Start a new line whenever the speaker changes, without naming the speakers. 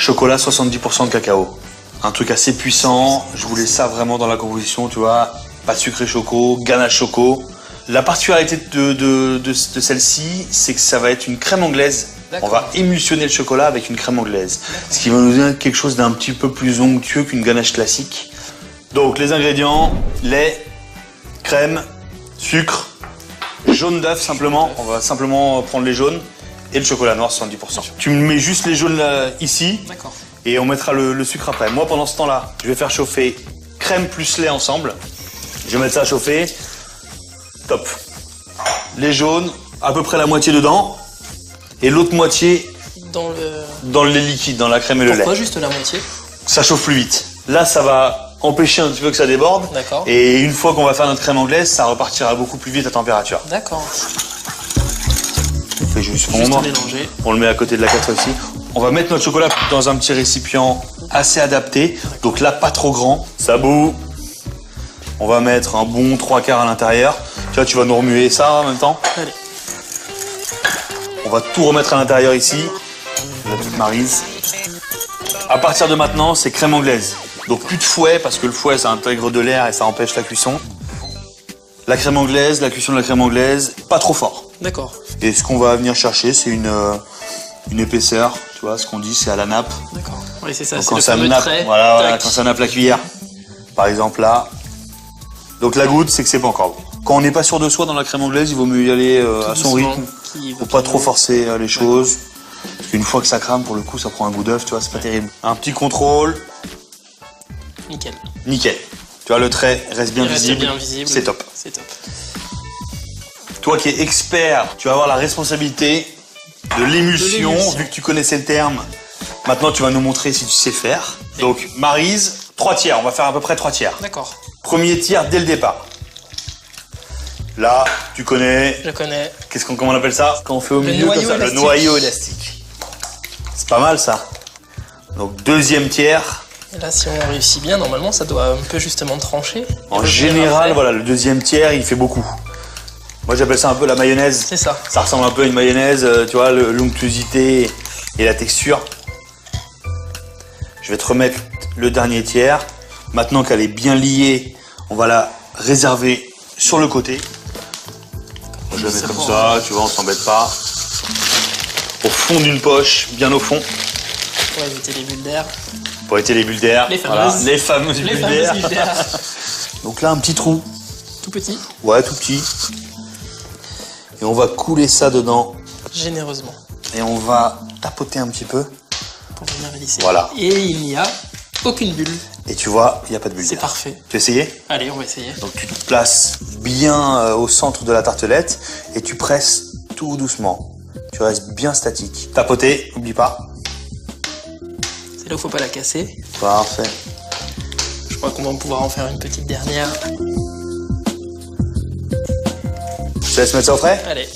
chocolat 70% de cacao. Un truc assez puissant, je voulais ça vraiment dans la composition, tu vois. Pas de sucré choco, ganache choco. La particularité de celle-ci, c'est que ça va être une crème anglaise. On va émulsionner le chocolat avec une crème anglaise. Ce qui va nous donner quelque chose d'un petit peu plus onctueux qu'une ganache classique. Donc les ingrédients, lait, crème, sucre, jaune d'œuf simplement. On va simplement prendre les jaunes et le chocolat noir 70%. Tu me mets juste les jaunes là, ici.
D'accord.
Et on mettra le sucre après. Moi pendant ce temps-là, je vais faire chauffer crème plus lait ensemble. Je vais mettre ça à chauffer. Top. Les jaunes, à peu près la moitié dedans. Et l'autre moitié dans le lait liquide, dans la crème et le lait.
Pourquoi juste la moitié?
Ça chauffe plus vite. Là, ça va empêcher un petit peu que ça déborde.
D'accord.
Et une fois qu'on va faire notre crème anglaise, ça repartira beaucoup plus vite à température.
D'accord.
On fait juste fondre.
Mélanger.
On le met à côté de la 4 aussi. On va mettre notre chocolat dans un petit récipient assez adapté. Donc là, pas trop grand. Ça bout. On va mettre un bon 3/4 à l'intérieur. Tu vois, tu vas nous remuer ça en même temps.
Allez.
On va tout remettre à l'intérieur ici. La petite Maryse. À partir de maintenant, c'est crème anglaise. Donc plus de fouet, parce que le fouet, ça intègre de l'air et ça empêche la cuisson. La crème anglaise, la cuisson de la crème anglaise, pas trop fort.
D'accord.
Et ce qu'on va venir chercher, c'est une épaisseur. Tu vois, ce qu'on dit, c'est à la nappe.
D'accord. Oui, c'est ça,
Donc
c'est
quand
le
ça
fameux
nappe,
trait.
voilà, quand ça nappe la cuillère. Par exemple là. Donc la goutte, c'est que c'est pas encore bon. Quand on n'est pas sûr de soi dans la crème anglaise, il vaut mieux y aller à son rythme. Faut pas trop forcer les choses. Parce qu'une fois que ça crame, pour le coup, ça prend un goût d'œuf, tu vois, c'est pas terrible. Un petit contrôle.
Nickel.
Nickel. Tu vois, le trait reste bien visible. C'est top.
C'est top.
Toi qui es expert, tu vas avoir la responsabilité de l'émulsion, vu que tu connaissais le terme. Maintenant, tu vas nous montrer si tu sais faire. Donc, Maryse, 3 tiers. On va faire à peu près 3 tiers.
D'accord.
Premier tiers dès le départ. Là, tu connais.
Je connais.
Comment on appelle ça? Quand on fait au milieu comme ça, le noyau élastique. C'est pas mal ça. Donc, deuxième tiers.
Et là, si on réussit bien, normalement, ça doit un peu justement trancher.
En général, voilà, le deuxième tiers, il fait beaucoup. Moi, j'appelle ça un peu la mayonnaise.
C'est ça.
Ça ressemble un peu à une mayonnaise, tu vois, l'onctuosité et la texture. Je vais te remettre le dernier tiers. Maintenant qu'elle est bien liée, on va la réserver sur le côté. Je la mets comme ça, tu vois, on s'embête pas. Au fond d'une poche, bien au fond.
Pour éviter les bulles d'air.
Pour éviter les bulles d'air.
Voilà,
les fameuses bulles d'air. Donc là, un petit trou.
Tout petit.
Ouais, tout petit. Et on va couler ça dedans.
Généreusement.
Et on va tapoter un petit peu.
Pour venir lisser.
Voilà.
Et il n'y a aucune bulle.
Et tu vois, il n'y a pas de bulle d'air.
C'est parfait.
Tu veux essayer?
Allez, on va essayer.
Donc tu te places bien au centre de la tartelette et tu presses tout doucement. Tu restes bien statique. Tapoter, n'oublie pas.
C'est là où il ne faut pas la casser.
Parfait.
Je crois qu'on va pouvoir en faire une petite dernière.
Je te laisse mettre ça au frais?
Allez.